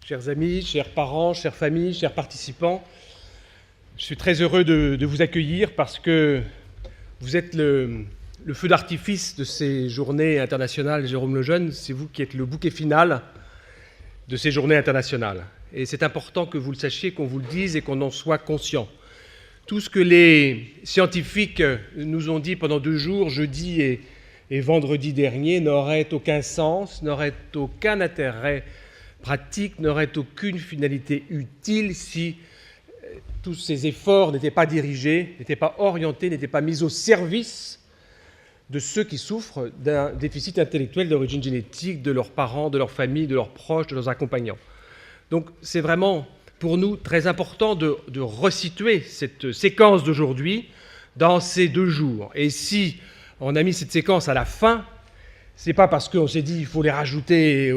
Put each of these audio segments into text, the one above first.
chers amis, chers parents, chères familles, chers participants. Je suis très heureux de vous accueillir parce que vous êtes le feu d'artifice de ces journées internationales Jérôme Lejeune. C'est vous qui êtes le bouquet final de ces journées internationales. Et c'est important que vous le sachiez, qu'on vous le dise et qu'on en soit conscient. Tout ce que les scientifiques nous ont dit pendant 2 jours, jeudi et vendredi dernier, n'aurait aucun sens, n'aurait aucun intérêt pratique, n'aurait aucune finalité utile si tous ces efforts n'étaient pas dirigés, n'étaient pas orientés, n'étaient pas mis au service de ceux qui souffrent d'un déficit intellectuel d'origine génétique, de leurs parents, de leurs familles, de leurs proches, de leurs accompagnants. Donc c'est vraiment pour nous très important de resituer cette séquence d'aujourd'hui dans ces 2 jours. Et si on a mis cette séquence à la fin, c'est pas parce qu'on s'est dit il faut les rajouter,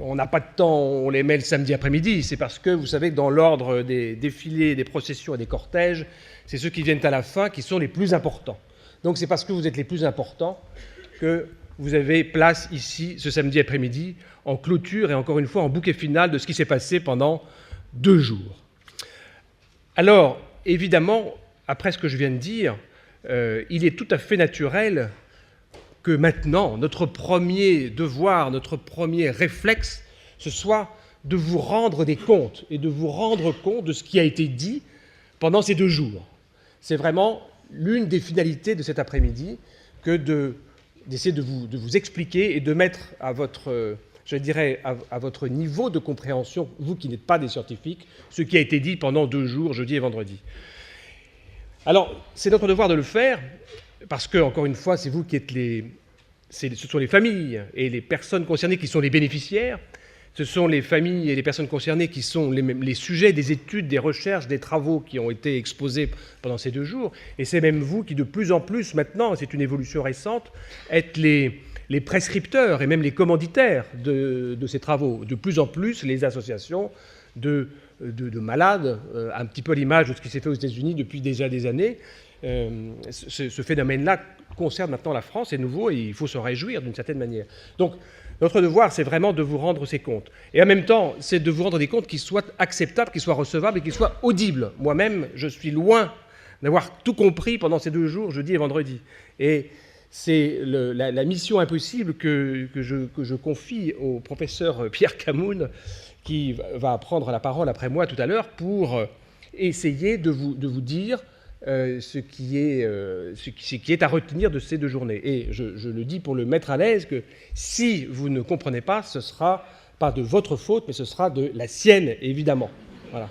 on n'a pas de temps, on les met le samedi après-midi. C'est parce que vous savez que dans l'ordre des défilés, des processions et des cortèges, c'est ceux qui viennent à la fin qui sont les plus importants. Donc c'est parce que vous êtes les plus importants que vous avez place ici ce samedi après-midi en clôture et encore une fois en bouquet final de ce qui s'est passé pendant 2 jours. Alors évidemment, après ce que je viens de dire, il est tout à fait naturel que maintenant, notre premier devoir, notre premier réflexe, ce soit de vous rendre des comptes et de vous rendre compte de ce qui a été dit pendant ces 2 jours. C'est vraiment l'une des finalités de cet après-midi que d'essayer de vous expliquer et de mettre à votre, je dirais, à votre niveau de compréhension, vous qui n'êtes pas des scientifiques, ce qui a été dit pendant 2 jours, jeudi et vendredi. Alors, c'est notre devoir de le faire, parce que, encore une fois, c'est vous qui êtes ce sont les familles et les personnes concernées qui sont les bénéficiaires, ce sont les familles et les personnes concernées qui sont les sujets des études, des recherches, des travaux qui ont été exposés pendant ces 2 jours, et c'est même vous qui, de plus en plus maintenant, c'est une évolution récente, êtes les prescripteurs et même les commanditaires de ces travaux. De plus en plus, les associations de malades, un petit peu à l'image de ce qui s'est fait aux États-Unis depuis déjà des années. Ce phénomène-là concerne maintenant la France, c'est nouveau et il faut s'en réjouir d'une certaine manière. Donc, notre devoir, c'est vraiment de vous rendre ces comptes. Et en même temps, c'est de vous rendre des comptes qui soient acceptables, qui soient recevables et qui soient audibles. Moi-même, je suis loin d'avoir tout compris pendant ces 2 jours, jeudi et vendredi. Et c'est la mission impossible que je confie au professeur Pierre Camoun, qui va prendre la parole après moi tout à l'heure pour essayer de vous dire ce qui est à retenir de ces 2 journées. Et je le dis pour le mettre à l'aise que si vous ne comprenez pas, ce ne sera pas de votre faute, mais ce sera de la sienne, évidemment. Voilà.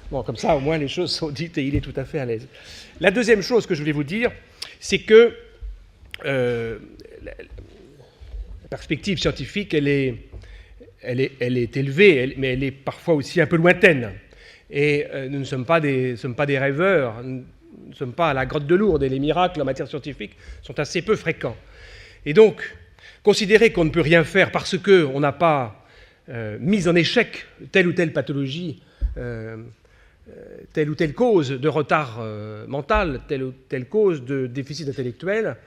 Bon, comme ça, au moins, les choses sont dites et il est tout à fait à l'aise. La deuxième chose que je voulais vous dire, c'est que la perspective scientifique, elle est élevée, mais elle est parfois aussi un peu lointaine. Et nous ne sommes pas des rêveurs, nous ne sommes pas à la grotte de Lourdes, et les miracles en matière scientifique sont assez peu fréquents. Et donc, considérer qu'on ne peut rien faire parce qu'on n'a pas mis en échec telle ou telle pathologie, telle ou telle cause de retard mental, telle ou telle cause de déficit intellectuel,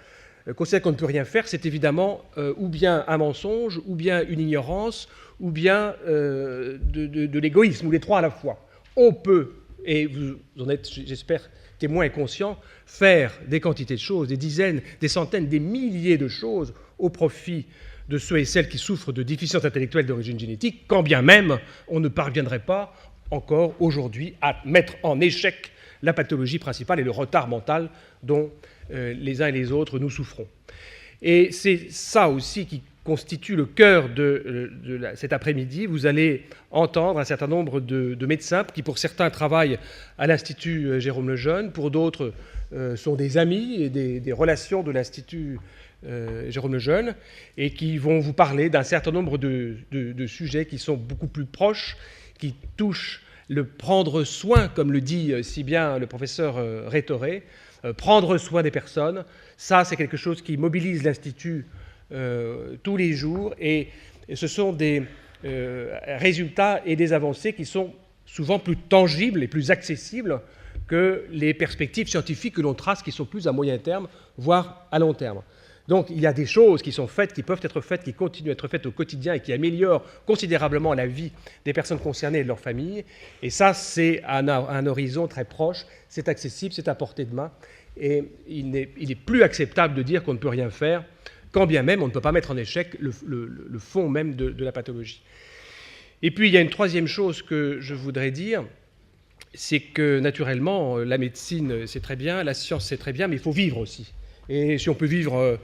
considérer qu'on ne peut rien faire, c'est évidemment ou bien un mensonge, ou bien une ignorance, ou bien de l'égoïsme, ou les 3 à la fois. On peut, et vous en êtes, j'espère, témoins et conscients, faire des quantités de choses, des dizaines, des centaines, des milliers de choses au profit de ceux et celles qui souffrent de déficience intellectuelle d'origine génétique, quand bien même on ne parviendrait pas encore aujourd'hui à mettre en échec la pathologie principale et le retard mental dont les uns et les autres nous souffrons. Et c'est ça aussi qui constitue le cœur de cet après-midi. Vous allez entendre un certain nombre de médecins qui, pour certains, travaillent à l'Institut Jérôme Lejeune, pour d'autres sont des amis et des relations de l'Institut Jérôme Lejeune, et qui vont vous parler d'un certain nombre de sujets qui sont beaucoup plus proches, qui touchent le prendre soin, comme le dit si bien le professeur Rétoré, prendre soin des personnes. Ça, c'est quelque chose qui mobilise l'Institut tous les jours, et ce sont des résultats et des avancées qui sont souvent plus tangibles et plus accessibles que les perspectives scientifiques que l'on trace, qui sont plus à moyen terme, voire à long terme. Donc il y a des choses qui sont faites, qui peuvent être faites, qui continuent à être faites au quotidien et qui améliorent considérablement la vie des personnes concernées et de leurs familles. Et ça, c'est à un horizon très proche, c'est accessible, c'est à portée de main. Et il n'est plus acceptable de dire qu'on ne peut rien faire, quand bien même on ne peut pas mettre en échec le fond même de la pathologie. Et puis il y a une troisième chose que je voudrais dire, c'est que naturellement, la médecine c'est très bien, la science c'est très bien, mais il faut vivre aussi. Et si on peut vivre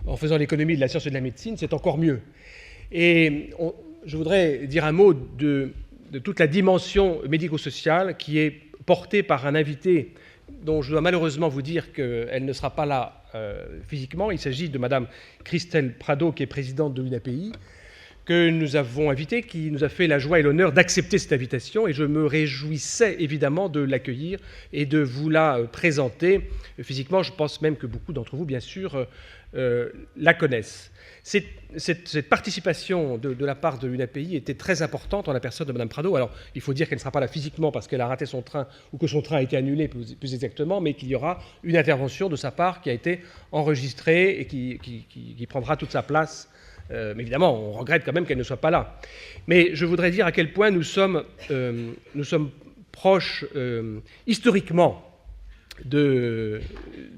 en faisant l'économie de la science et de la médecine, c'est encore mieux. Et je voudrais dire un mot de toute la dimension médico-sociale qui est portée par un invité dont je dois malheureusement vous dire qu'elle ne sera pas là physiquement. Il s'agit de Madame Christelle Prado, qui est présidente de l'UNAPI, que nous avons invitée, qui nous a fait la joie et l'honneur d'accepter cette invitation, et je me réjouissais évidemment de l'accueillir et de vous la présenter physiquement. Je pense même que beaucoup d'entre vous, bien sûr, la connaissent. Cette participation de la part de l'UNAPI était très importante en la personne de Mme Prado. Alors, il faut dire qu'elle ne sera pas là physiquement parce qu'elle a raté son train ou que son train a été annulé plus exactement, mais qu'il y aura une intervention de sa part qui a été enregistrée et qui prendra toute sa place. Mais évidemment, on regrette quand même qu'elle ne soit pas là. Mais je voudrais dire à quel point nous sommes proches historiquement de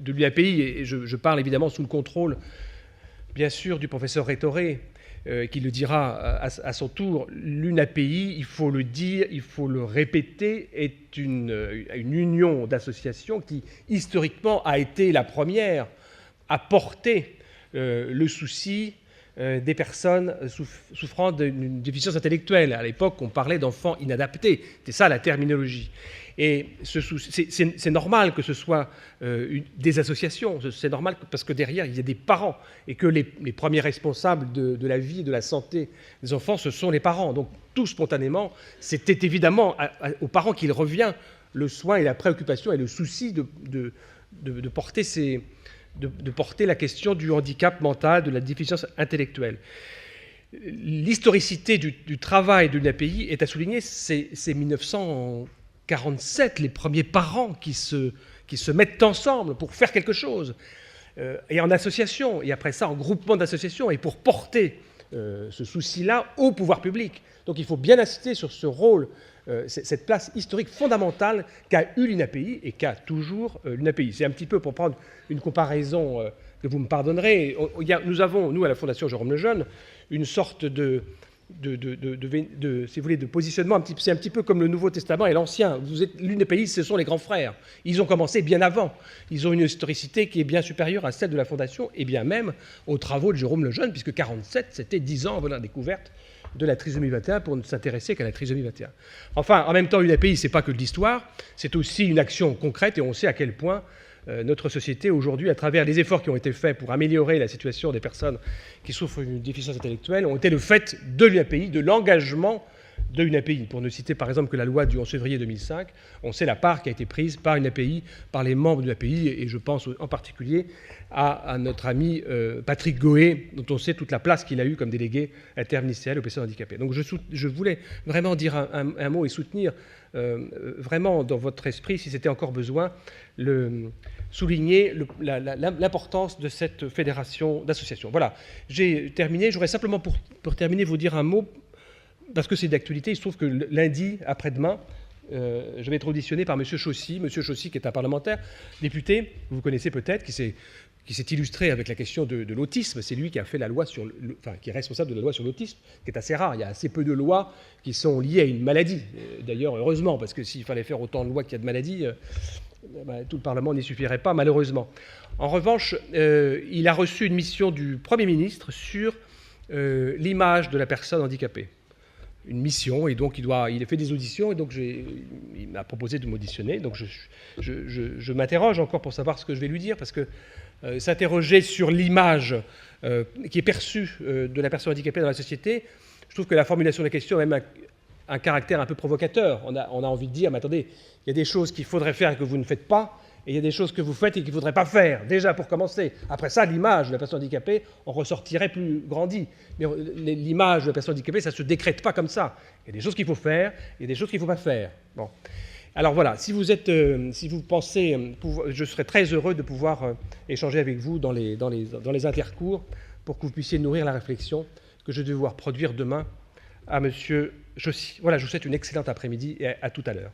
l'UNAPI, et je parle évidemment sous le contrôle, bien sûr, du professeur Rétoré, qui le dira à son tour. L'UNAPI, il faut le dire, il faut le répéter, est une union d'associations qui, historiquement, a été la première à porter le souci des personnes souffrant d'une déficience intellectuelle. À l'époque, on parlait d'enfants inadaptés. C'était ça la terminologie. Et c'est normal que ce soit des associations. C'est normal parce que derrière, il y a des parents et que les premiers responsables de la vie et de la santé des enfants, ce sont les parents. Donc, tout spontanément, c'était évidemment aux parents qu'il revient le soin et la préoccupation et le souci de porter la question du handicap mental, de la déficience intellectuelle. L'historicité du travail de l'UNAPI est à souligner, c'est 1947, les premiers parents qui se mettent ensemble pour faire quelque chose, et en association, et après ça en groupement d'associations, et pour porter ce souci-là au pouvoir public. Donc il faut bien insister sur ce rôle, cette place historique fondamentale qu'a eu l'UNAPI et qu'a toujours l'UNAPI. C'est un petit peu, pour prendre une comparaison que vous me pardonnerez, nous avons, nous, à la Fondation Jérôme Lejeune, une sorte si vous voulez, de positionnement. C'est un petit peu comme le Nouveau Testament et l'Ancien. L'UNAPI, ce sont les grands frères. Ils ont commencé bien avant. Ils ont une historicité qui est bien supérieure à celle de la Fondation et bien même aux travaux de Jérôme Lejeune, puisque 1947, c'était 10 ans avant la découverte de la trisomie 21 pour ne s'intéresser qu'à la trisomie 21. Enfin, en même temps, l'UNAPI, ce n'est pas que de l'histoire, c'est aussi une action concrète, et on sait à quel point notre société aujourd'hui, à travers les efforts qui ont été faits pour améliorer la situation des personnes qui souffrent d'une déficience intellectuelle, ont été le fait de l'UNAPI, de l'engagement de l'UNAPI. Pour ne citer par exemple que la loi du 11 février 2005, on sait la part qui a été prise par l'UNAPI, par les membres de l'UNAPI, et je pense en particulier à notre ami Patrick Goé, dont on sait toute la place qu'il a eue comme délégué interministériel aux personnes handicapées. Donc je voulais vraiment dire un mot et soutenir vraiment dans votre esprit, si c'était encore besoin, souligner l'importance de cette fédération d'associations. Voilà, j'ai terminé. J'aurais simplement pour terminer vous dire un mot, parce que c'est d'actualité. Il se trouve que lundi, après-demain, je vais être auditionné par M. Chaussy. M. Chaussy, qui est un parlementaire, député, vous connaissez peut-être, qui s'est illustré avec la question de l'autisme. C'est lui qui a fait la loi qui est responsable de la loi sur l'autisme, qui est assez rare. Il y a assez peu de lois qui sont liées à une maladie. D'ailleurs, heureusement, parce que s'il fallait faire autant de lois qu'il y a de maladies, tout le Parlement n'y suffirait pas, malheureusement. En revanche, il a reçu une mission du Premier ministre sur l'image de la personne handicapée. Une mission, et donc il a fait des auditions, et donc il m'a proposé de m'auditionner. Donc je m'interroge encore pour savoir ce que je vais lui dire, parce que s'interroger sur l'image qui est perçue de la personne handicapée dans la société, je trouve que la formulation de la question a même un caractère un peu provocateur. On a envie de dire, mais attendez, il y a des choses qu'il faudrait faire et que vous ne faites pas, et il y a des choses que vous faites et qu'il ne faudrait pas faire, déjà pour commencer. Après ça, l'image de la personne handicapée, on ressortirait plus grandi. Mais l'image de la personne handicapée, ça ne se décrète pas comme ça. Il y a des choses qu'il faut faire, il y a des choses qu'il ne faut pas faire. Bon. Alors voilà, si vous pensez, je serais très heureux de pouvoir échanger avec vous dans les intercours pour que vous puissiez nourrir la réflexion que je vais devoir produire demain à Monsieur Jossy. Voilà, je vous souhaite une excellente après-midi et à tout à l'heure.